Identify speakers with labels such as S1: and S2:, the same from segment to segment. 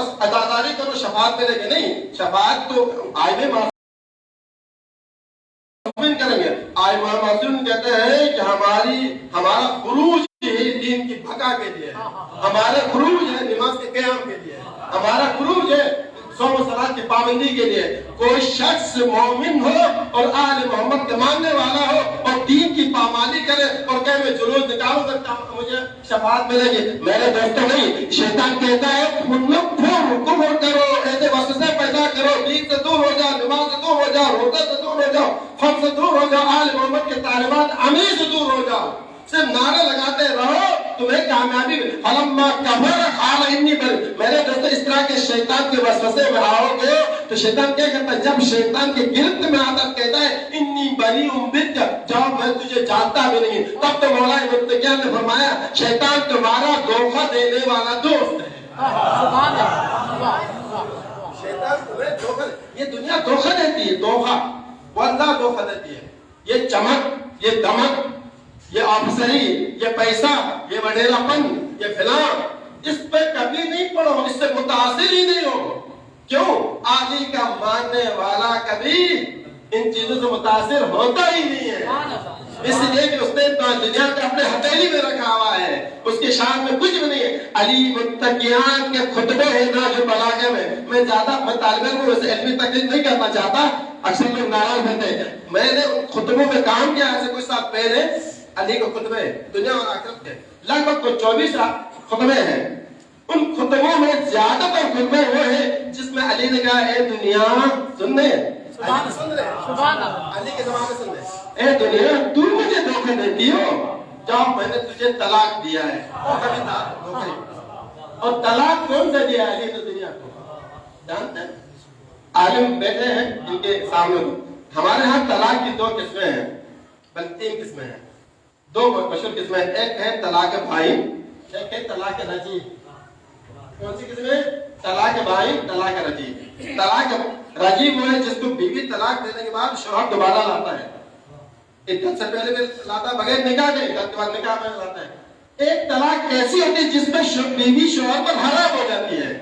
S1: بس اداداری کرو شفاعت ملے گی، نہیں، شفاعت تو آئمہ معصومین کریں گے۔ آئمہ معصومین کہتے ہیں کہ ہمارا خروج دین کی بقا کے لیے ہے، ہمارا خروج ہے نماز کے قیام کے لیے، ہمارا خروج ہے صوم و صلاۃ کی پابندی کے لیے۔ کوئی شخص مومن ہو اور آل محمد کے ماننے والا ہو اور دین کی پامالی کرے اور کہ میں جلوس نکالوں تو مجھے شفاعت ملے گی، میرے دوستوں نہیں۔ شیطان کہتا ہے کفر کرو، ایسے وسوسے پیدا کرو، دین سے دور ہو جاؤ، نماز سے دور ہو جاؤ، روزے سے دور ہو جاؤ، خم سے دور ہو جاؤ، آل محمد کے تعلیمات امیر سے دور ہو جاؤ، صرف نعرے لگاتے رہو، تمہیں کامیابی میں فلما کفر قال انی بر۔ میرے دوستو اس طرح کے شیطان کے وسوسے میں آؤ گے تو شیطان کیا کرتا ہے؟ جب شیطان کے گرفت میں آتا کہتا ہے انی بریء منک، جب میں تجھے جانتا بھی نہیں، تب تو مولا متقین نے فرمایا شیطان تمہارا دھوکہ دینے والا دوست ہے۔ سبحان اللہ، شیطان تمہیں دھوکہ، یہ دنیا دھوکہ دیتی ہے، دھوکہ، واللہ دھوکہ دیتی ہے۔ یہ چمک، یہ دمک، یہ آفسری، یہ پیسہ، یہ وڈیرا پن، یہ فلاں، اس پہ کبھی نہیں پڑھو، اس سے متاثر ہی نہیں ہو۔ کیوں؟ علی کا ماننے والا کبھی ان چیزوں سے متاثر ہوتا ہی نہیں ہے، اس لیے کہ اس نے دنیا کو اپنے ہتھیلی میں رکھا ہوا ہے، اس کے شان میں کچھ بھی نہیں ہے۔ علی متقیان کے خطبے ہیں نا جو بلاغہ میں زیادہ میں طالب علم ویسے علمی تقریر نہیں کرنا چاہتا، اکثر لوگ ناراض ہوتے ہیں۔ میں نے ان خطبوں میں کام کیا ایسے کچھ سال پہلے، علی کے خطبے دنیا اور آخرت کے لگ بھگ 24 خطبے ہیں۔ ان خطبوں میں زیادہ تر خطبے وہ ہیں جس میں علی نے کہا اے دنیا سننے، علی کے زمانے میں سننے، اے دنیا تو مجھے دھوکہ دیتی ہو، جب میں نے تجھے طلاق دیا ہے، اور طلاق کون سے دیا علی نے دنیا کو جانتے ہیں؟ عالم بیٹھے ہیں ان کے سامنے، ہمارے ہاں طلاق کی 2 قسمیں ہیں، بلکہ 3 قسمیں ہیں، 2 مشہور قسمیں ہیں، ایک ہے طلاق بائن، ایک ہے طلاق رجعی۔ کون سی قسم ہے؟ طلاق بائن، طلاق رجعی۔ طلاق رجعی وہ ہے جس کو بیوی طلاق دینے کے بعد شوہر دوبارہ لاتا ہے، عدت سے پہلے بھی لاتا ہے، بغیر نکاح کے، عدت کے بعد نکاح میں لاتا ہے۔ ایک طلاق ایسی ہوتی ہے جس میں بیوی شوہر پر حرام ہو جاتی ہے۔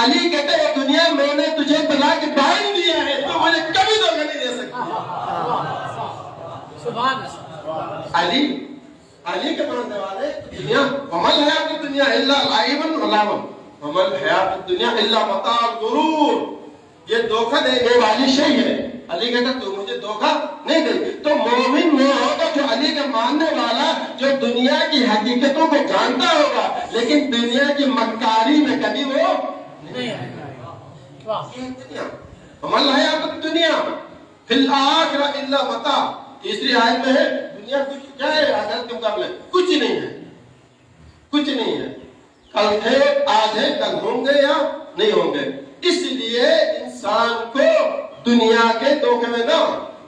S1: علی کہتے ہیں دنیا میں نے تجھے طلاق بائن دیا ہے تو مجھے کبھی دھوکہ نہیں دے سکتی۔ سبحان اللہ۔ علی کے ماننے والے دنیا ومل حیات الدنیا الا لعب ولهو ومل حیات الدنیا الا متاع الغرور، یہ دھوکہ دینے والی شے ہے۔ علی کہتا تو مجھے دھوکہ نہیں دے۔ تو مومن وہ ہوگا جو علی کا ماننے والا، جو دنیا کی حقیقتوں کو جانتا ہوگا لیکن دنیا کی مکاری میں کبھی وہ نہیں آئے گا۔ ومل حیات الدنیا فی الآخرہ الا متاع، تیسری آیت میں ہے دنیا کچھ کیا ہے آخرت کے مقابلے؟ کچھ نہیں ہے، کچھ نہیں ہے، کل تھے آج ہے، کل ہوں گے یا نہیں ہوں گے۔ اس لیے انسان کو دنیا کے دھوکے میں نہ،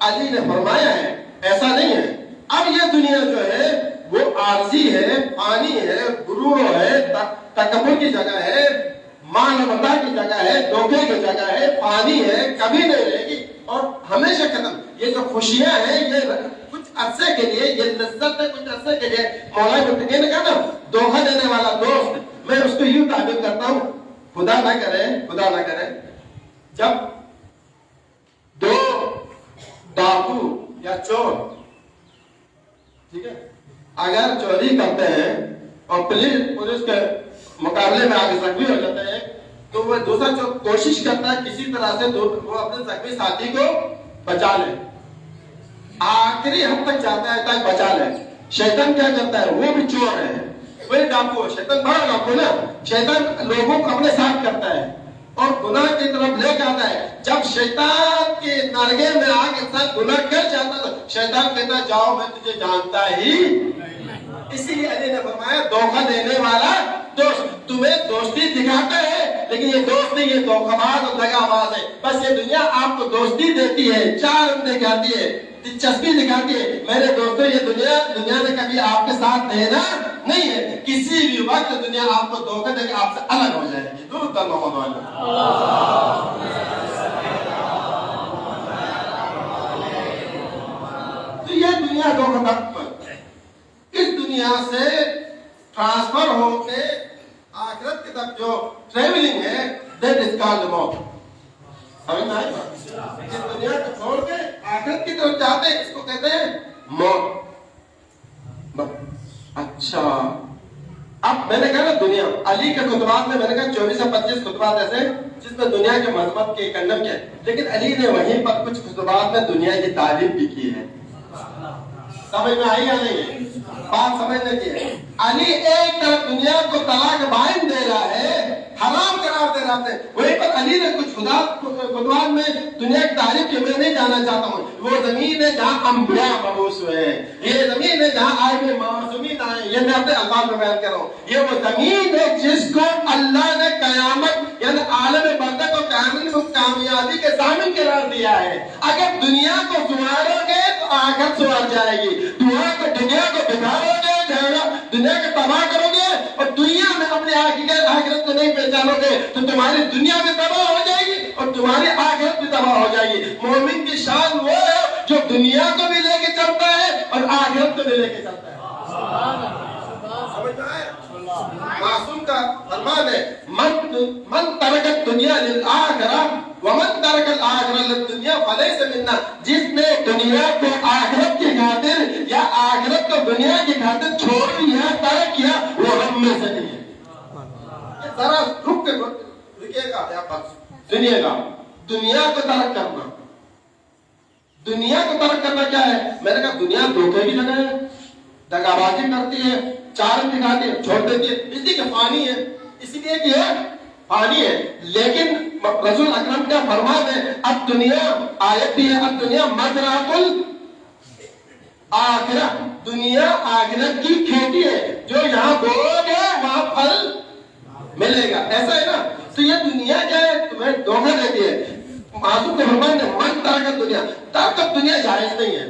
S1: علی نے فرمایا ہے ایسا نہیں ہے۔ اب یہ دنیا جو ہے وہ عارضی ہے، فانی ہے، غرور ہے، تکبر کی جگہ ہے، مال و متاع کی جگہ ہے، دھوکے کی جگہ ہے، فانی ہے، کبھی نہیں رہے گی اور ہمیشہ ختم۔ یہ جو خوشیاں ہیں یہ کچھ عرصے کے لیے، یہ لذت ہے کچھ عرصے کے لیے۔ مولا متقی نے کہا نا دھوکہ دینے والا دوست، میں اس کو یوں تعبیر کرتا ہوں، خدا نہ کرے جب 2 ڈاکو یا چور، ٹھیک ہے، اگر چوری کرتے ہیں اور پولیس کے مقابلے میں آگے زخمی ہو جاتے ہیں تو وہ دوسرا چور کوشش کرتا ہے کسی طرح سے وہ اپنے زخمی ساتھی کو بچا لے، آخری حد تک جاتا ہے تاکہ بچا لے۔ شیطان کیا کرتا ہے؟ وہ بھی چور ہے، وہی ڈاکو ہے، شیطان بڑا ڈاکو نا، شیطان لوگوں کو اپنے ساتھ کرتا ہے اور گناہ کی طرف لے کے آتا ہے۔ جب شیطان کے نرگے میں آ کے انسان گناہ کر جاتا ہے شیطان کہتا ہے جاؤ میں تجھے جانتا ہی۔ اسی لیے علی نے فرمایا دھوکہ دینے والا دوست تمہیں دوستی دکھاتا ہے لیکن یہ دوست نہیں، یہ دھوکہ باز اور دغا باز ہے۔ بس یہ دنیا آپ کو دوستی دیتی ہے، چارم دکھاتی ہے، دلچسپی دکھاتی ہے۔ میرے دوستو یہ دنیا نے کبھی آپ کے ساتھ دینا نہیں ہے، کسی بھی وقت دنیا آپ کو دھوکہ دے کے آپ سے الگ ہو جائے گی۔ درود محمد علیہ۔ تو یہ دنیا دھوکہ باز، اس دنیا سے ٹرانسفر ہو کے آخرت کی طرف جو ٹریولنگ ہے that is called موت. سمجھ میں آئی بات؟ جس دنیا کو چھوڑ کے آخرت کی طرف جاتے ہیں اس کو کہتے ہیں موت. اچھا اب میں نے کہا نا دنیا، علی کے خطبات میں نے کہا 24 سے 25 خطبات ایسے جس میں دنیا کے مذہب کے کنڈم کیا، لیکن علی نے وہیں پر کچھ خطبات میں دنیا کی تعریف بھی کی ہے. سمجھ میں آئی یا نہیں؟ بات سمجھنے کی ہے. علی ایک طرف دنیا کو طلاق بائن دے رہا ہے، حرام قرار دے رہا ہے، وہیں پر علی نے کچھ خطبات میں دنیا کی تعریف کی. میں نہیں جانا چاہتا ہوں. وہ زمین ہے جہاں انبیاء مبعوث ہوئے ہیں، یہ زمین ہے جہاں آئے معصومین آئے. یہ میں اپنے الفاظ میں بیان کر رہا ہوں. یہ وہ زمین ہے جس کو اللہ نے قیامت یعنی عالم برزخ کو کامیابی کے ضامن قرار دیا ہے. اگر دنیا کو سنوارو گے تو آخرت سنور جائے گی. دنیا کو بگاڑو گے دنیا کو تباہ کرو گے اور دنیا میں اپنی آخرت کو نہیں پہچانو گے تو تمہاری دنیا بھی تباہ ہو جائے گی اور تمہاری آخرت بھی تباہ ہو جائے گی. مومن کی شان وہ ہے جو دنیا کو بھی لے کے چلتا ہے اور آخرت کو بھی لے کے چلتا ہے. معصوم کا فرمان ہے من ترک الدنیا للآخرہ ومن ترک الآخرہ للدنیا فلیس منا. جس نے دنیا کو آخرت کی خاطر یا آخرت کو دنیا کی خاطر چھوڑ دیا ترک کیا وہ ہم میں سے نہیں ہے. ذرا رک کے رکیے گا یا سنیے گا. دنیا کو ترک کرنا، دنیا کو ترک کرنا کیا ہے؟ میں نے کہا دنیا دھوکے کی جگہ ہے، دغا بازی کرتی ہے، چارم دکھاتی ہے، چھوڑ دیتی ہے، اس لیے کہ فانی ہے، اس لیے کہ فانی ہے. لیکن رسول اکرم کا فرمان ہے اب دنیا آیت بھی ہے اب دنیا مزرعۃ الآخرہ، دنیا آخرت کی کھیتی ہے، جو یہاں بو گے وہاں پھل ملے گا. ایسا ہے نا. تو یہ دنیا کیا ہے؟ تمہیں دھوکہ دیتی ہے. معصوم کے فرمان ہے من ترک دنیا، ترک دنیا جائز نہیں ہے.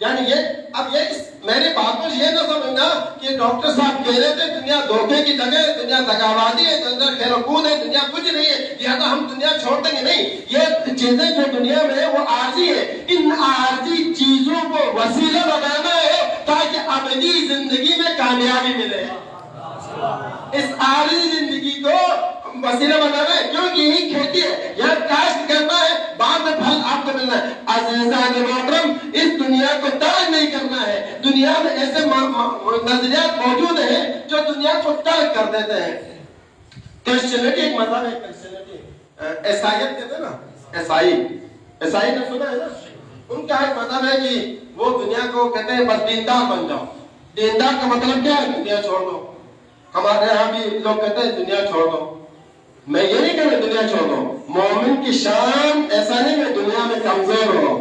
S1: یعنی یہ اب یہ میری بات کو یہ نہ سمجھنا کہ ڈاکٹر صاحب کہہ رہے تھے دنیا دھوکے کی جگہ ہے، دنیا دغابازی ہے، اندر خیر و کود ہے، دنیا کچھ نہیں ہے لہذا ہم دنیا چھوڑ دیں گے. نہیں، یہ چیزیں جو دنیا میں ہے وہ عارضی ہے. ان عارضی چیزوں کو وسیلہ بنانا ہے تاکہ ابدی زندگی میں کامیابی ملے. اس عارضی زندگی کو وسیلہ بنانا ہے کیونکہ یہی کھیتی ہے، یہاں کاشت کرنا ہے، بعد میں پھل آپ کو ملنا ہے. عزیزان محترم اس دنیا کو ترک نہیں کرنا ہے. دنیا میں ایسے نظریات موجود ہیں جو دنیا کو ترک کر دیتے ہیں. کرسچینٹی ایک مذہب ہے، کرسچینٹی عیسائیت کہتے ہیں نا، عیسائی نے سنا ہے نا. ان کا ایک مذہب ہے کہ وہ دنیا کو کہتے ہیں بس دیندار بن جاؤ. دیندار کا مطلب کیا ہے؟ دنیا چھوڑ دو. ہمارے یہاں بھی لوگ کہتے ہیں دنیا چھوڑ دو. میں یہ نہیں کہہ رہا دنیا چھوڑ دو. مومن کی شان ایسا نہیں کہ دنیا میں کمزور ہو.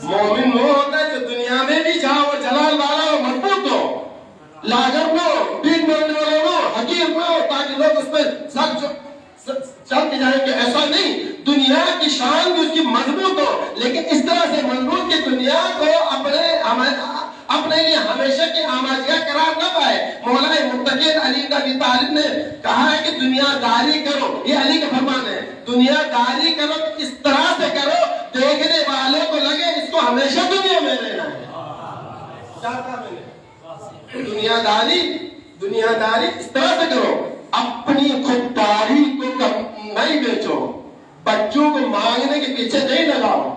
S1: مومن وہ ہوتا ہے جو دنیا میں بھی جہاں وہ جلال والا ہو، مضبوط ہو، لاغر نہ ہو، پیٹ بولنے والا نہ ہو، حقیر نہ ہو تاکہ لوگ اس پہ چل کے جائیں گے. ایسا نہیں. دنیا کی شان بھی اس کی مضبوط ہو لیکن اس طرح سے مضبوط کہ دنیا کو اپنے لیے ہمیشہ کی آماجگاہ قرار نہ پائے. مولا متقی علی بن ابی طالب نے کہا ہے کہ دنیا داری کرو. یہ علی کا فرمان ہے. دنیا داری کرو اس طرح سے کرو دیکھنے والوں کو لگے اس کو ہمیشہ دنیا میں رہنا ہے. کیا کہا میں نے؟ دنیا داری اس طرح سے کرو اپنی خودداری کو نہیں بیچو، بچوں کو مانگنے کے پیچھے نہیں لگاؤ.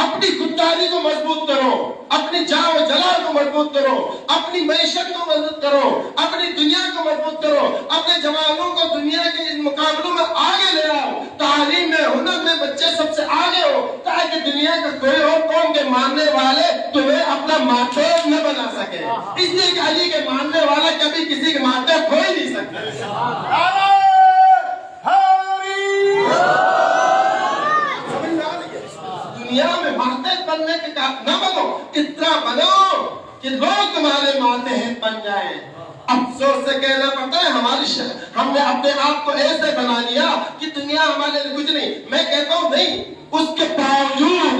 S1: اپنی خودداری کو مضبوط کرو، اپنی جاہ و جلال کو مضبوط کرو، اپنی معیشت کو مضبوط کرو، اپنی دنیا کو مضبوط کرو، اپنے جوانوں کو دنیا کے ان مقابلوں میں آگے لے آؤ. تعلیم میں، ہنر میں بچے سب سے آگے ہو تاکہ دنیا کا کوئی اور قوم کے ماننے والے تمہیں اپنا ماتحت نہ بنا سکے. اس لیے کہ علی کے ماننے والا کبھی کسی کے ماتحت ہو ہی نہیں سکتا. دنیا میں ماتحت بننے کے نہ بنو، اس طرح بنو کہ لوگ تمہارے ماتحت بن جائیں. افسوس سے کہنا پڑتا ہے ہم نے اپنے آپ کو ایسے بنا لیا کہ دنیا ہمارے لیے کچھ نہیں. میں کہتا ہوں نہیں، اس کے باوجود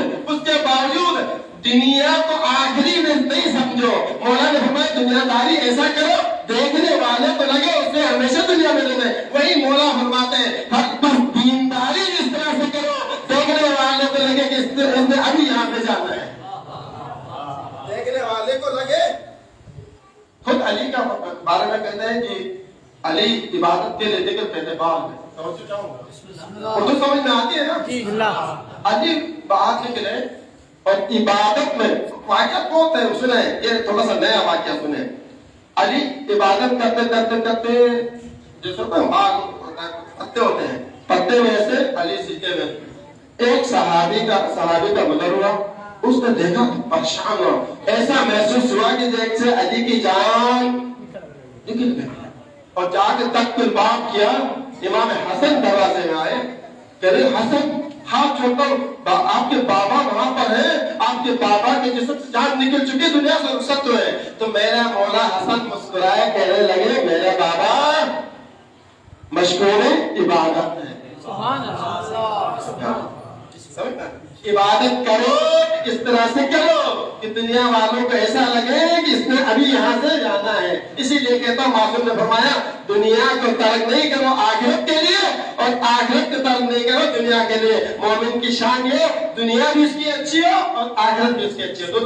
S1: دنیا کو آخری میں نہیں سمجھو. مولا نے فرمایا دنیا داری ایسا کرو دیکھنے والے کو لگے اس نے ہمیشہ دنیا میں رہنا ہے. وہی مولا فرماتے ہیں دینداری اس طرح سے کرو دیکھنے والے کو لگے کہ اس نے ابھی یہاں پہ جانا ہے. دیکھنے والے کو لگے. خود علی کا بارے میں کہتے ہیں کہ علی عبادت کے لیے ذکر کہتے باغ میں. سمجھ چاہوں گا اردو سمجھ میں آتی ہے نا. علی باغ نکلے اور عبادت میں واقعہ بہت ہے سنیں, یہ تھوڑا سا نیا واقعہ سنیں. علی عبادت کرتے کرتے کرتے جیسے باغ پتے ہوتے ہیں, پتے میں سے علی سیدھے میں ایک صحابی کا گزر ہوا. اس نے دیکھا پریشان ہوا, ایسا محسوس ہوا کہ جیسے علی کی جان نکل گئی. اور جا کے تخت پر باب کیا. امام حسن دروازے میں آئے, کہہ رہے حسن ہاتھ چھوڑ کر, آپ کے بابا وہاں پر ہیں, آپ کے بابا کے جسم سے جان نکل چکی, دنیا سے رخصت ہوئے. تو میرا مولا حسن مسکرائے, کہنے لگے میرا بابا مشغول عبادت ہے. سبحان اللہ. عبادت کرو اس طرح سے کرو کہ دنیا والوں کو ایسا لگے کہ اس نے ابھی یہاں سے جانا ہے. اسی لیے کہتا ہوں معصوم نے فرمایا دنیا کو ترک نہیں کرو آخرت کے لیے, اور آخرت کو ترک نہیں کرو دنیا کے لیے. مومن کی شان یہ دنیا بھی اس کی اچھی ہو اور آخرت بھی اس کی اچھی ہو.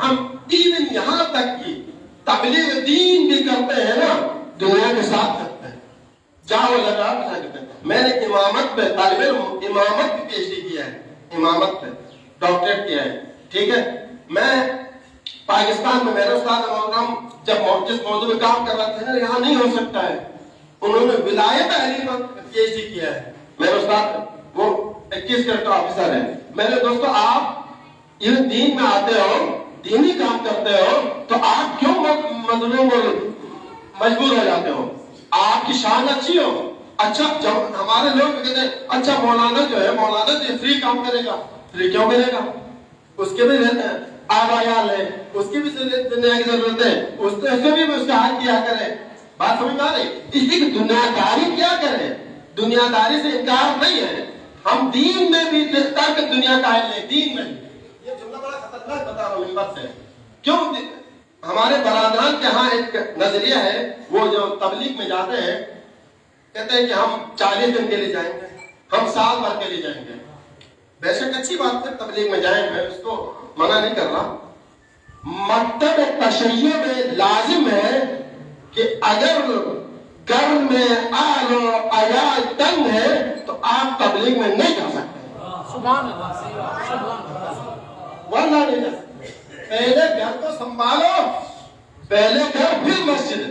S1: ہم ایون یہاں تک کی تبلیغ دین بھی کرتے ہیں نا, دنیا کے ساتھ کرتے ہیں. جاؤ لگا کرتے ہیں. میں نے امامت پہ طالب علم امامت بھی PhD کیا ہے, امامت پہ ڈاکٹریٹ کیا ہے. ٹھیک ہے, میں پاکستان میں میرے استاد محترم جب جس موضوع میں کام کر رہے تھے نا, یہاں نہیں ہو سکتا ہے, انہوں نے ولایت علی پر PhD کیا ہے. میرے استاد وہ 21 کیڈر آفیسر ہیں. میرے دوستو آپ یہ دین میں آتے ہو, دینی کام کرتے ہو, تو آپ کیوں مظلوم اور مجبور ہو جاتے ہو؟ آپ کی شان اچھی ہو. اچھا جب ہمارے لوگ کہتے ہیں اچھا مولانا جو ہے, مولانا جو فری کام کرے گا, فری کیوں کرے گا؟ اس کے بھی رہتے ہیں آبایال ہے, اس کی بھی دنیا کی ضرورت ہے, اس کے بھی اس کا حال کیا کرے. بات سمجھ میں آ رہی؟ اس لیے دنیا داری کیا کرے, دنیا داری سے انکار نہیں ہے. ہم دین میں بھی ترک دنیا کا حل نہیں, دین میں. یہ جملہ بڑا خطرناک بتا رہا ہوں ممبر سے. کیوں؟ ہمارے برادران کے ہاں ایک نظریہ ہے, وہ جو تبلیغ میں جاتے ہیں کہتے ہیں کہ ہم 40 دن کے لیے جائیں گے, ہم سال بھر کے لیے جائیں گے. بے شک اچھی بات ہے, تبلیغ میں جائیں, میں اس کو منع نہیں کر رہا. مکتب تشیع میں لازم ہے کہ اگر گھر میں آل و عیال تنگ ہے تو آپ تبلیغ میں نہیں جا سکتے. سبحان اللہ. ورنہ نہیں جا سکتے. پہلے گھر کو سنبھالو, پہلے گھر پھر مسجد.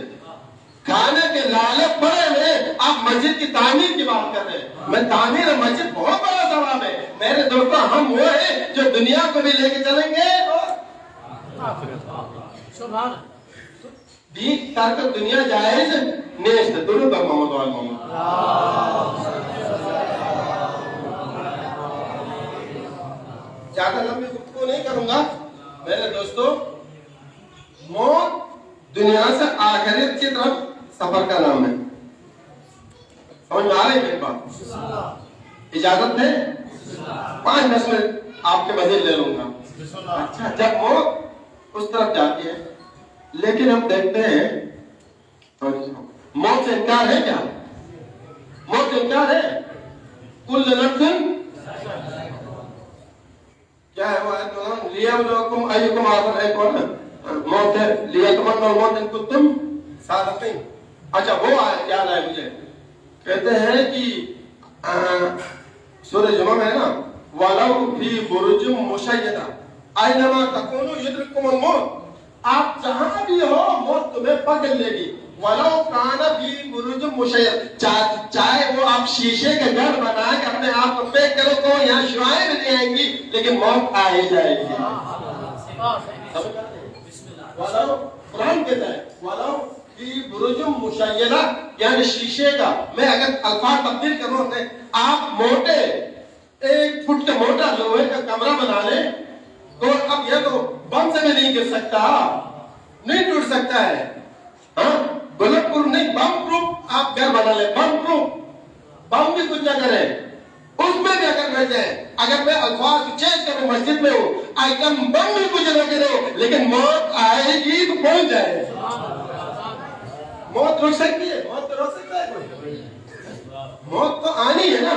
S1: کھانے کے لالچ پڑے ہوئے آپ مسجد کی تعمیر کی بات کر رہے ہیں. میں تعمیر مسجد بہت بڑا ثواب ہے. میرے دوستوں ہم وہ ہیں جو دنیا کو بھی لے کے چلیں گے اور سبحان دین ترک دنیا جائز نیست. درود بر محمد و آل محمد. زیادہ لمبی گفتگو نہیں کروں گا میرے دوستو. موت دنیا سے آخرت کی طرف سفر کا نام ہے. سمجھ میں آ رہی ہے بات؟ اجازت ہے 5-10 منٹ آپ کے مزید لے لوں گا. اچھا, جب موت اس طرف جاتی ہے, لیکن ہم دیکھتے ہیں موت سے انکار ہے کیا؟ موت سے انکار ہے. کل نفس کیا ہے وہ لیبلوکم ایکم احسن عملا, موت ہے لیتمنوا الموت ان کنتم صادقین. اچھا وہ آیت یاد آئے مجھے, کہتے ہیں کہ سورہ جمعہ میں ہے نا, وَلَوْ فِي بُرُجٍ مُشَيَّدَةٍ أَيْنَمَا تَكُونُوا يُدْرِككُمُ الْمَوْتُ. آپ جہاں بھی ہو موت تمہیں پکڑ لے گی. وَلَوْ كَانَ فِي بُرُجٍ مُشَيَّدَةٍ, چاہے وہ آپ شیشے کے گھر بنا کے اپنے آپ کو پیک کرو تو یہاں شعائیں بھی نہیں آئیں گی, لیکن موت آ ہی جائے گی. قرآن کہتا ہے وَلَوْ فِي بُرُجٍ مُشَيَّدَةٍ, یعنی شیشے کا. میں اگر الفاظ تبدیل کروں, آپ موٹے 1 فٹ کا موٹا لوہے کا کمرہ بنا لیں تو اب یہ تو بم سے بھی نہیں گر سکتا, نہیں ٹوٹ سکتا ہے. ہاں, بلٹ پروف نہیں, بم پروف آپ گھر بنا لیں. بم پروف, بم بھی کچھ نہ کرے, اس میں بھی اگر رہ جائے. اگر میں الفاظ چینج کروں, مسجد میں ہوں, آئٹم بم بھی کچھ نہ کرے, لیکن موت آئے گی تو پہنچ جائے. موت رک سکتی ہے؟ موت تو روک سکتا ہے کوئی؟ موت تو آنی ہے نا.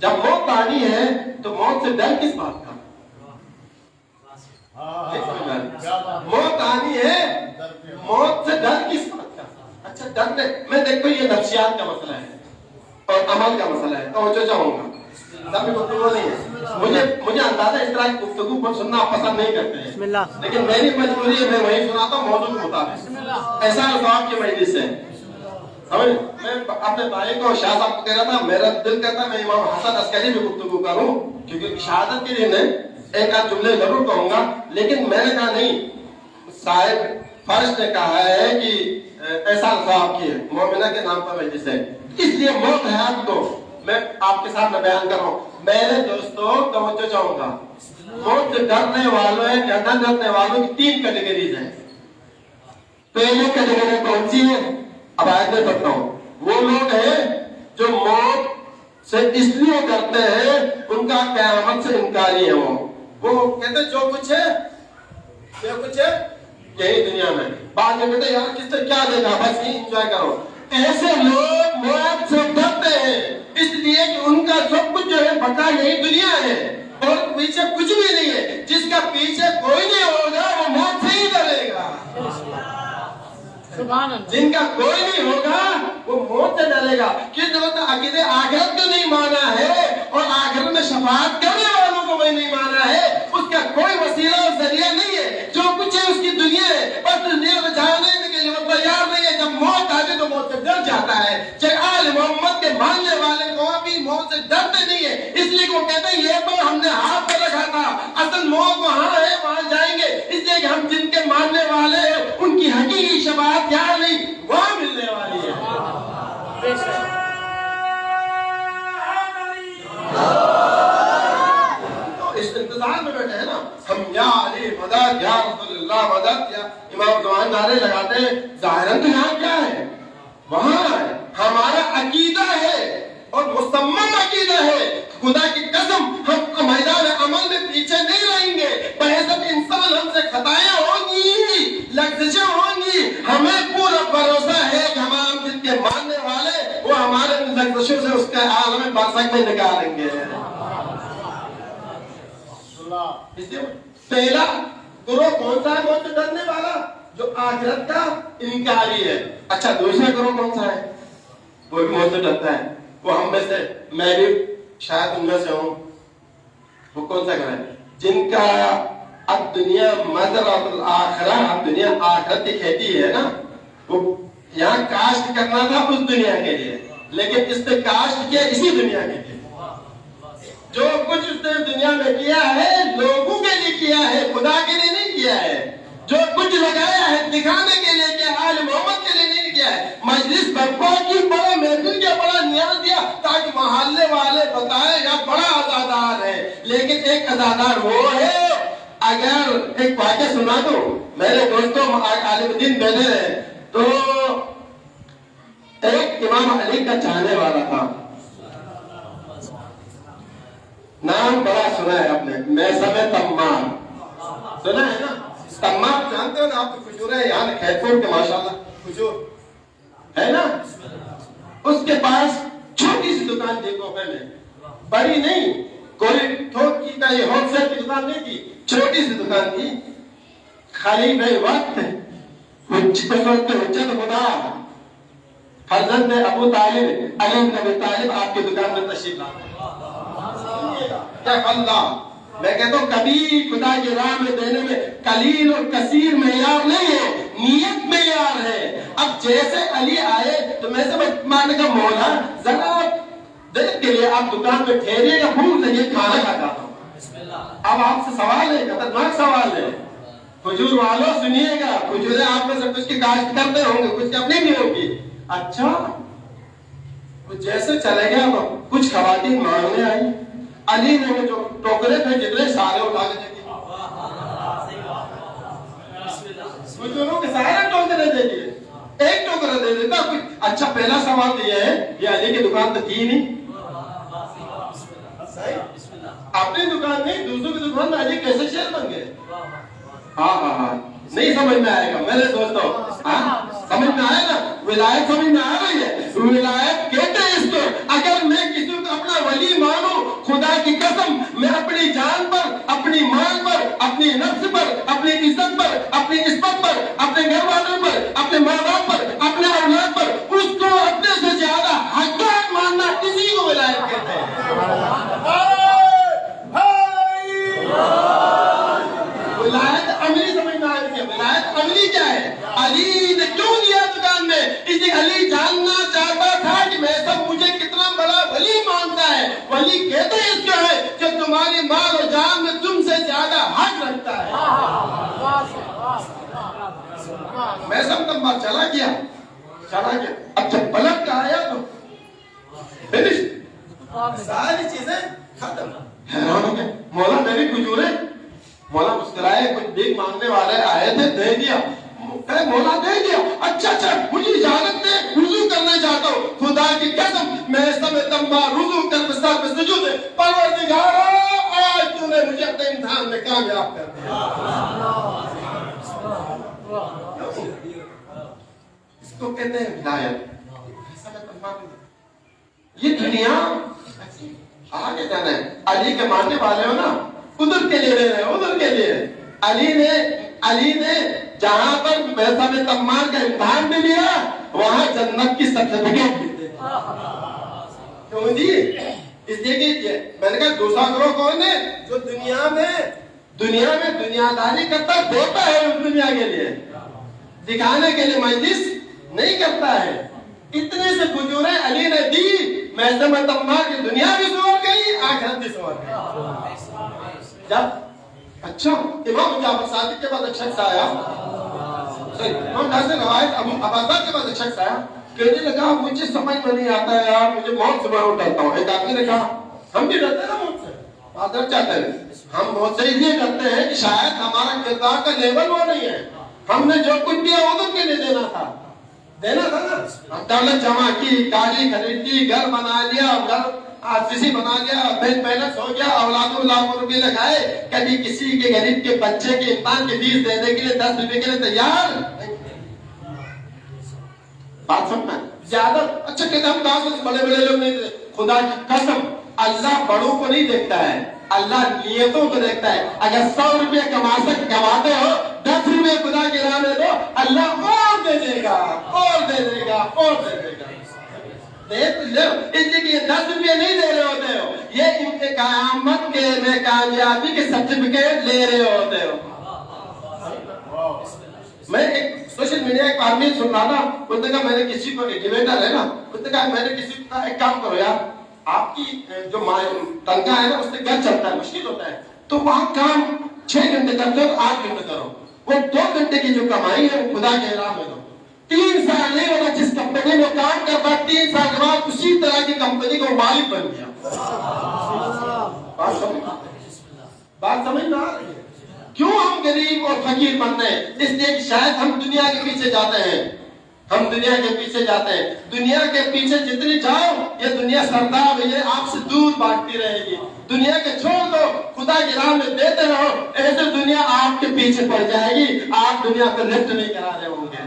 S1: جب موت آنی ہے تو موت سے ڈر کس بات کا؟ موت آنی ہے، موت سے ڈر کس بات کا؟ اچھا ڈر میں دیکھو یہ نفسیات کا مسئلہ ہے اور عمل کا مسئلہ ہے، توجہ چاہوں گا، گفتگو نہیں ہے، مجھے اندازہ اس طرح کی گفتگو کو سننا آپ پسند نہیں کرتے ہیں، لیکن میری مجبوری ہے، میں وہی سناتا ہوں موضوع کے مطابق، ایسا صاحب کی مجلس ہے، میں اپنے بھائی کو شاہ صاحب کو کہہ رہا تھا، میرا دل کرتا میں امام حسن عسکری بھی گفتگو کروں، کیونکہ شہادت کے دن ہے، ایک آدھ جملے ضرور کہوں گا، لیکن میں نے کہا نہیں، صاحب فرش نے کہا ہے کہ ایسا صاحب کی مومنہ کے نام پر مجلس ہے، اس لیے موت حیات کو میں آپ کے ساتھ میں بیان کر رہا ہوں۔ میرے دوستوں توجہ چاہوں گا، موت سے ڈرنے والوں ہیں یا نہ ڈرنے والوں کی 3 کیٹیگریز ہیں۔ پہلی کیٹیگری کون سی ہے؟ اب آیت میں پڑھتا ہوں، وہ لوگ ہیں جو موت سے اس لیے ڈرتے ہیں، ان کا قیامت سے انکاری ہے، وہ کہتے ہیں جو کچھ ہے یہی دنیا میں، بعد میں کہتے ہیں یار کس سے کیا دے گا، بس یہ انجوائے کرو۔ ایسے لوگ موت سے ڈرتے ہیں اس لیے کہ ان کا سب کچھ جو ہے بقا یہی دنیا ہے اور پیچھے کچھ بھی نہیں ہے، جس کا پیچھے کوئی نہیں ہوگا وہ موت سے ہی ڈرے گا، جن کا کوئی نہیں ہوگا وہ موت سے ڈرے گا۔ کس لوگوں نے عقیدے آخرت کو نہیں مانا ہے اور آخرت میں شفاعت کرنے والوں کو نہیں مانا ہے، اس کا کوئی وسیلہ اور ذریعہ نہیں ہے، جو کچھ ہے اس کی دنیا ہے، بس دنیا کو جانے کے لیے وہ تیار نہیں ہے، جب موت آ جائے تو موت سے ڈر جاتا ہے۔ چاہے آل محمد کے ماننے والے کو بھی موت سے ڈرتے نہیں ہے، اس لیے وہ کہتے ہیں یہ تو ہم نے ہاتھ پہ رکھا تھا، اصل موت وہاں ہے، وہاں جائیں گے، اس لیے کہ ہم جن کے ماننے والے ہیں ان کی حقیقی شفاعت یہاں نہیں وہاں ملنے والی ہے۔ تو اس انتظار میں بیٹھے ہیں نا ہم، یا علی مدد، یا رسول اللہ مدد، یا امام زمان نعرے لگاتے ہیں، ظاہراً تو یہاں کیا ہے؟ وہاں ہے، ہمارا عقیدہ ہے اور مصمم عقیدہ ہے، خدا کی قسم ہم میدان عمل میں پیچھے نہیں رہیں گے، بحیثیت انسان ہم سے خطائیں ہوں گی، لغزشیں ہوں گی، ہمیں پورا بھروسہ ہے کہ ہم جن کے ماننے والے وہ ہمارے لغزشوں سے اس کے عالم برزخ میں نکالیں گے۔ پہلا گروہ کون سا ہے موت سے ڈرنے والا؟ جو آخرت کا انکاری ہے۔ اچھا دوسرا گروہ کون سا ہے؟ وہ بھی موت سے ڈرتا ہے، وہ ہم میں سے، میں بھی شاید ان میں سے ہوں۔ وہ کون سا گروہ ہے؟ جن کا الدنیا مزرعۃ الآخرہ، دنیا آخرت کی کھیتی ہے نا، وہ یہاں کاشت کرنا تھا اس دنیا کے لیے، لیکن اس نے کاشت کیا اسی دنیا کے لیے۔ جو کچھ اس نے دنیا میں کیا ہے لوگوں کے لیے کیا ہے، خدا کے لیے نہیں کیا ہے۔ جو کچھ لگایا ہے دکھانے کے لیے کیا، آل محمد کے لیے نہیں کیا ہے۔ مجلس برپا کی، بڑا محفل کیا، بڑا نیاز دیا تاکہ محلے والے بتائیں یا بڑا عزادار ہے، لیکن ایک عزادار وہ ہے۔ اگر ایک واقعہ سنا دو، میرے دوستوں عالم دین بیٹھے ہیں، تو ایک امام علی کا چاہنے والا تھا، نام بڑا سنا ہے آپ نے، میثم تمام سنا ہے نا؟ تمام جانتے ہو نا آپ؟ تو کھجور ہے یہاں خیرپور کے ماشاءاللہ کھجور ہے نا، اس کے پاس چھوٹی سی دکان تھی کوپے میں، بڑی نہیں، کوئی تھوک کی کا یہ ہول سیل کی دکان نہیں تھی، چھوٹی سی دکان تھی۔ خلیفہ وقت حجت خدا حضرت ابو طالب علی بن ابی طالب آپ کی دکان میں تشریف لاتے ہیں۔ کیا اللہ، میں کہتا ہوں کبھی خدا کی راہ میں دینے میں قلیل اور کثیر معیار نہیں ہے، نیت معیار ہے۔ اب جیسے علی آئے تو میں سے ماننے کا مولا ذرا دیر کے لیے آپ دکان میں ٹھہریے گا، بھول لگے کھانا کھاتا ہوں۔ اب آپ سے سوال ہے، خطرناک سوال ہے، کھجور والوں سنیے گا، کھجوریں آپ میں سے کچھ کی کاشت کرتے ہوں گے، کچھ کی اپنی بھی ہوگی۔ اچھا جیسے چلے گیا کچھ خواتین مانگنے آئی، علی نے جو ٹوکرے تھے جتنے سارے اٹھا کے دے دیے، کھجوروں کے سارے ٹوکرے دے دیے، ایک ٹوکرا دے دیتا۔ اچھا پہلا سوال یہ ہے، یہ علی کی دکان تو تھی نہیں، اپنی دکان نہیں دوسروں کی دکان میں علی کیسے شیر بن گئے؟ ہاں نہیں سمجھ میں آئے گا میرے دوستوں، سمجھ میں آئے نا؟ ولایت سمجھ میں آ رہی ہے؟ ولایت کہتے ہیں اس کو، اگر میں کسی کو اپنا ولی مانوں، خدا کی قسم میں اپنی جان پر، اپنی مال پر، اپنی نفس پر، اپنی عزت پر، اپنی عصمت پر، اپنے گھر والوں پر، اپنے ماں باپ پر، اپنے اولاد پر، اس کو اپنے سے زیادہ حقدار ماننا، کسی کو ولایت کہتے ہیں۔ ولایت عملی سمجھنا ہے۔ ولایت عملی کیا ہے؟ علی نے کیوں دیا دکان میں؟ اس لیے علی جاننا چاہتا تھا کہ میں سب مجھے کتنا بڑا ولی مانتا ہے۔ ولی کہتے ہیں اس کو ہے کہ تمہاری مال اور جان میں تم سے زیادہ حق رکھتا ہے۔ میں سب تمہا چلا گیا۔ اب جب پلٹ کا آیا تو فنش، ساری چیزیں ختم۔ حیران ہو گئے، مولا میری کھجور ہے۔ مولا مسکرائے، کچھ بھیک مانگنے والے آئے تھے، دے دیا۔ کہے مولا دے دیا، اچھا مجھے اجازت دے، رجوع کرنا چاہتا ہوں۔ خدا کی قسم میں سب تمبا رجوع کر سر پہ سجود ہے، پروردگارا آج تو نے مجھے اپنے امتحان میں کامیاب کر دیا۔ اس کو کہتے ہیں ہدایت۔ یہ دنیا آگے جانا ہے۔ علی کے ماننے والے ہو نا، ادھر کے لیے لے رہے ہیں، ادھر کے لیے۔ علی نے جہاں پر پیسہ میں تمار کا امتحان بھی لیا، وہاں جنت کی سرٹیفکیٹ بھی دے۔ کیوں جی؟ اس لیے کہ میں نے کہا دوسرا گروہ کون ہے؟ جو دنیا میں دنیا داری کرتا، دیتا ہے اس دنیا کے لیے، دکھانے کے لیے مجلس نہیں کرتا ہے۔ اتنے سے بجوریں علی نے دی، میں سمجھ تمار کی دنیا بھی سنور گئی، آخرت بھی سنور گئی۔ جب اچھا امام جعفر صادق کے بعد ایک شخص آیا، امام حسن روایت ابو عباسہ کے بعد ایک شخص آیا، کہنے لگا مجھے سمجھ میں نہیں آتا ہے یار، مجھے موت سے میں ڈرتا ہوں۔ ایک آدمی نے کہا ہم بھی ڈرتے ہیں نا موت سے، معذرت چاہتے ہیں، ہم موت سے اس لیے ڈرتے ہیں کہ شاید ہمارا کردار کا لیول وہ نہیں ہے، ہم نے جو کچھ دیا ادھر کے لیے دینا تھا نا، دولت جمع کی، گاڑی خریدی، گھر بنا لیا، آفیسی بنا لیا، بینک بیلنس ہو گیا، اولادوں لاکھوں روپے لگائے، کبھی کسی کے غریب کے بچے کے امتحان کی فیس دینے کے لیے 10 روپے کے لیے تیار۔ بات سمجھنا زیادہ اچھا کہتے ہم 10 بڑے لوگ نہیں دیتے۔ خدا کی قسم اللہ بڑوں کو نہیں دیکھتا ہے، اللہ نیتوں کو دیکھتا ہے۔ اگر 100 روپے کماتے ہو، 10 روپے خدا کے راہ میں دو، اللہ اور دے دے گا، اور دے دے گا، اور دے دے گا۔ اس لیے کہ یہ 10 روپے نہیں دے رہے ہوتے ہو، یہ قیامت کے میں کامیابی کے سرٹیفکیٹ لے رہے ہوتے ہو۔ میں ایک سوشل میڈیا ایک آدمی سن رہا تھا، اس نے کہا میں نے کسی کو ایڈیویٹر ہے نا، اس نے کہا میں نے کسی کو ایک کام کرو یار، آپ کی جو تنخواہ ہے نا اس سے گھر چلتا ہے، مشکل ہوتا ہے، تو وہاں کام 6 گھنٹے کرتے ہو 8 گھنٹے کرو، وہ 2 گھنٹے کی جو کمائی ہے وہ خدا کے راہ میں دو۔ 3 سال نہیں ہوگا جس کمپنی میں کام کرتا، 3 سال کے بعد اسی طرح کی کمپنی کو مالک بن گیا۔ بات سمجھ میں آ رہی ہے؟ کیوں ہم غریب اور فقیر بنتے ہیں؟ اس لیے کہ شاید ہم دنیا کے پیچھے جاتے ہیں، ہم دنیا کے پیچھے جاتے ہیں۔ دنیا کے پیچھے جتنی جاؤ یہ دنیا سرداب ہے، یہ آپ سے دور بھاگتی رہے گی۔ دنیا کے چھوڑ دو، خدا کی راہ میں دیتے رہو، ایسے دنیا آپ کے پیچھے پڑ جائے گی، آپ دنیا کو لفٹ نہیں کرا رہے ہوں گے۔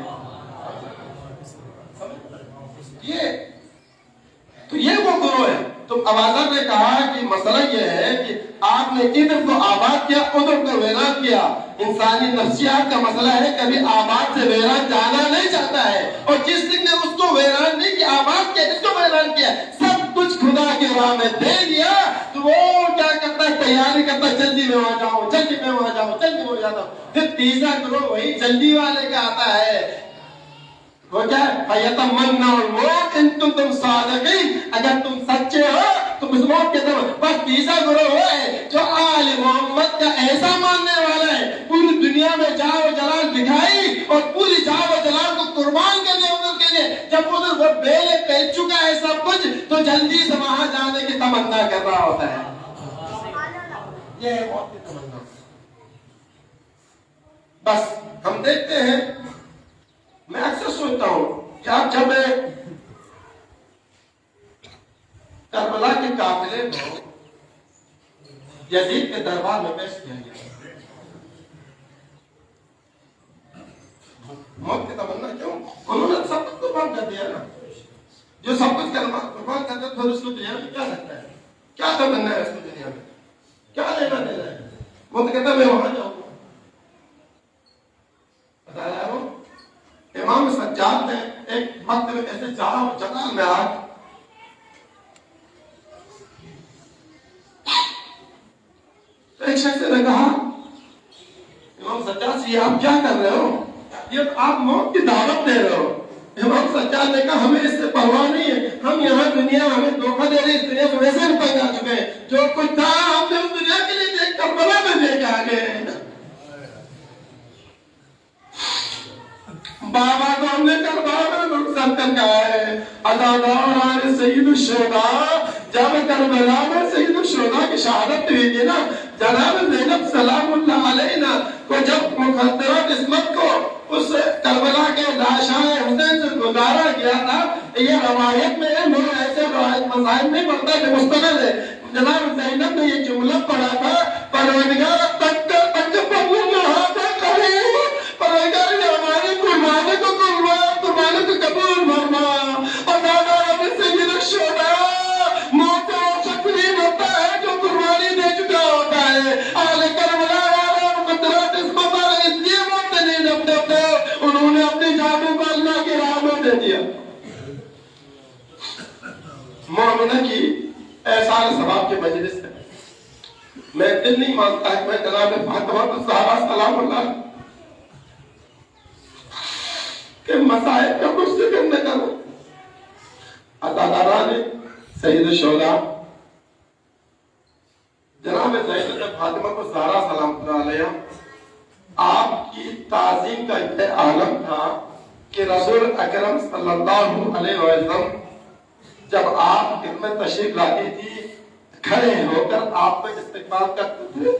S1: یہ وہ گروہ ہے۔ تو ابوذر نے کہا کہ مسئلہ یہ ہے کہ آپ نے ادھر کو آباد کیا، ادھر کو ویران کیا۔ انسانی نفسیات کا مسئلہ ہے، کبھی آباد سے ویران جانا نہیں چاہتا ہے، اور جس نے اس کو ویران نہیں کیا، آباد کیا، اس کو ویران کیا، سب کچھ خدا کے راہ میں دے دیا، تو وہ کیا کرتا ہے؟ تیاری کرتا ہے، جلدی میں وہاں جاؤ، جلدی میں وہاں جاؤ، جلدی میں جاتا ہوں۔ پھر تیسرا گروہ وہی جلدی والے کا آتا ہے، وہ کیا ہے؟ فَيَتَمَنَّوْا الْمَوْتَ إِن كُنتُمْ صَادِقِينَ، اگر تم سچے ہو تم اس موت کے طرف۔ بس تیسرا گروہ وہ ہے جو آل محمد کا ایسا ماننے والا ہے، پوری دنیا میں جاہ و جلال دکھائی اور پوری جاہ و جلال کو قربان کر دیا ادھر کے لیے۔ جب ادھر وہ بیلے پہ چکا ہے سب کچھ، تو جلدی سے وہاں جانے کی تمنا کر رہا ہوتا ہے۔ یہ ہے موت کی تمنا۔ بس ہم دیکھتے ہیں، میں اکثر سوچتا ہوں کہ آپ جب کربلا کے قافلے کو یزید کے دربار میں پیش کیا گیا، موت کی تمنا کیوں؟ انہوں نے سب کچھ قربان کر دیا نا، جو سب کچھ قربان کر دیا، پھر اس کو دنیا میں کیا لگتا ہے؟ کیا تمنا ہے اس کو دنیا میں؟ کیا لینا دینا ہے؟ وہ تو کہتا ہے میں وہاں جاؤں گا، سجاد نے ایک وقت میں ایسے چاہا اور جلال میں آگ ایک شخص نے کہا امام سجاد سے آپ کیا کر رہے ہو؟ یہ آپ موت کی دعوت دے رہے ہو۔ امام سجاد نے کہا ہمیں اس سے پرواہ نہیں ہے، ہم یہاں دنیا ہمیں دھوکہ دے رہے، اس دنیا سے ویسے ہم تنگ آ چکے ہیں، جو کچھ تھا ہم نے اس دنیا کے لیے دیکھ کربلا میں دے کے آگے بابا کو ہم نے کربلا میں رخصت کر کے آئے۔ عزادار سید الشہداء جب کربلا میں سید الشہداء کی شہادت ہوئی تھی نا، جناب زینب سلام اللہ علیہ کو جب مخدرات عصمت کو اس کربلا کے لاشائے حسین سے گزارا گیا تھا، یہ روایت میں ہے، میں ایسے روایت مذاہب نہیں پڑھتا کہ مستقل ہے۔ جناب زینب نے یہ جملہ پڑھا تھا، پروردگار تک پڑھوں میں ہاتھ قریب، پروردگار نے ہمارے قربانی کو قربانی کو قبول فرما۔ اور دادا رب سید الشہداء موت سے وہ شخص نہیں ہوتا ہے جو قربانی دے چکا ہوتا ہے۔ اہل کربلا والا مقدرات عصمت والا اس لیے موت سے نہیں ڈرتے، انہوں نے اپنی جانوں کو اللہ کی راہ میں دے دیا۔ مومنہ کی احسان ثواب کے مجلس ہے، میں دل نہیں مانتا ہے میں جناب فاطمہ الزہرا سلام اللہ کہ مسائل کا کچھ ذکر نہ کروں۔ عزادارہ نے سید الشہداء جناب زینب فاطمہ الزہرا سلام اللہ علیہ آپ کی تعظیم کا ایک عالم تھا کہ رسول اکرم صلی اللہ علیہ وسلم جب آپ خدمت تشریف لاتی تھی کھڑے ہو کر آپ کو استقبال کرتے تھے،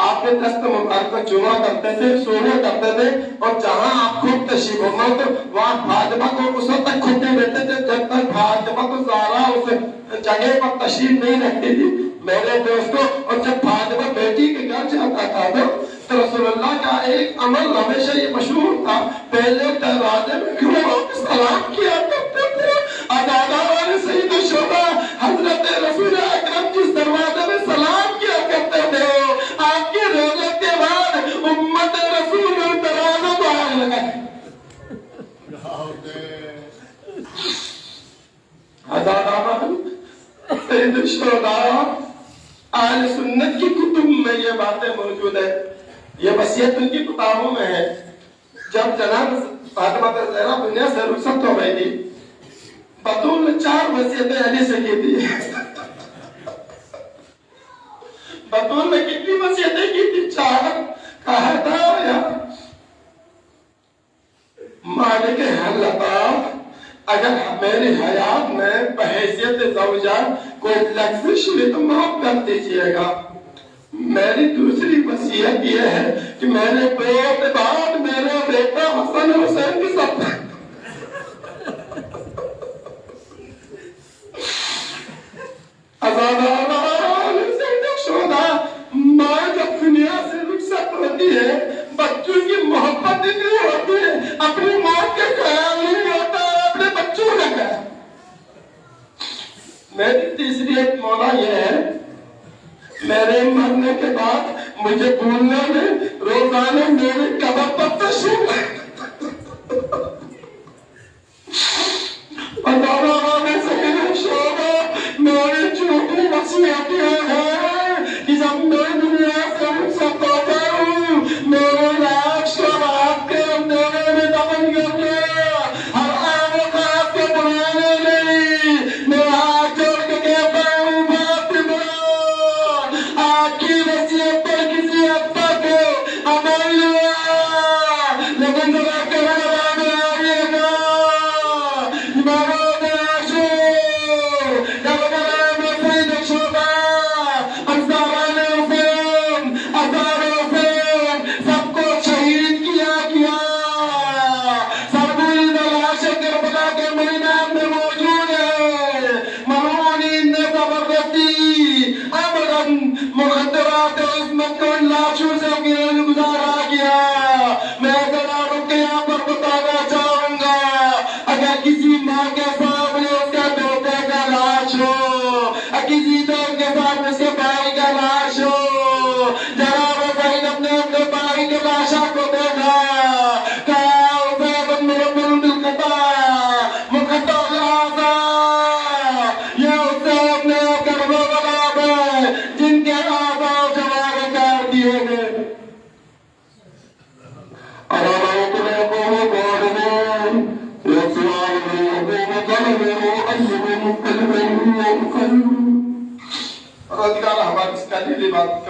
S1: آپ کے دست مبارک کو چوما کرتے تھے، سونے کرتے تھے، اور جہاں آپ خود تشریف فرما تو وہاں فاطمہ کو اس وقت تک کھٹے رہتے تھے جب تک فاطمہ کو زہرا اس جگہ پر تشریف نہیں رکھتی تھی۔ میرے دوستوں، اور جب فاطمہ بیٹی کے گھر جاتا تھا تو رسول اللہ کا ایک عمل ہمیشہ یہ مشہور تھا، پہلے دروازے میں کھڑے ہو کے سلام کیا کرتے تھے۔ عزادار سید الشہداء حضرت رسول اکرم جس دروازے میں سلام کیا کرتے تھے، آپ کی روزت کے بعد امت رسول دروازوں کو آگ لگا۔ عزادار سید الشہداء اہل سنت کی کتب میں یہ باتیں موجود ہیں، یہ وصیت ان کی کتابوں میں ہے۔ جب جناب فاطمہ الزہرا دنیا سے رخصت ہو گئی تھی، بطول نے 4 وصیتیں علی سے کی تھی۔ بطول نے کتنی وصیتیں کی تھی؟ 4۔ کہا تھا یا مالک حلتا اگر میری حیات میں بحیثیت زوجہ کوئی لغزش ہوئی تو معاف کر دیجئے گا۔ میری دوسری وصیت یہ ہے کہ میرے پیٹ بعد میرے بیٹا حسن حسین کی سب عزادار سید الشہداء ماں جب دنیا سے رخصت ہوتی ہے بچوں کی محبت نہیں ہوتی ہے، اپنی موت کے خیال نہیں ہوتا ہے، اپنے بچوں کا خیال۔ میری تیسری ایک مولا یہ ہے میرے مرنے کے بعد مجھے بھولنے میں روزانہ میرے قبر پر تشریف میری چھوٹی وصیتیں ہیں کہ جب میں دنیا سے رخصت ہو جاؤں میرے لاش کو رات کے اندھیرے میں دفن کر دے، ہر آوقات کے بلانے نہیں، میں ہاتھ جوڑ کے کہتا ہوں فاطمہ آپ کی وصیت پر کسی حد تک عمل ہوا، لیکن ذرا کربلا میں آئیے گا، مخدرات عصمت کو ان لاشوں سے گزارا گیا۔ میں ذرا رک یہاں پر بتانا چاہوں گا، اگر کسی ماں کے سامنے اس کے بیٹے کا لاش ہو، کسی بہن کے سامنے اس کے بھائی کا لاش ہو، جناب زینب نے اپنے بھائی کے لاشا کو دیکھا، کہا حسین بن القطع اور ادھکار ہماری اس کا لیے بات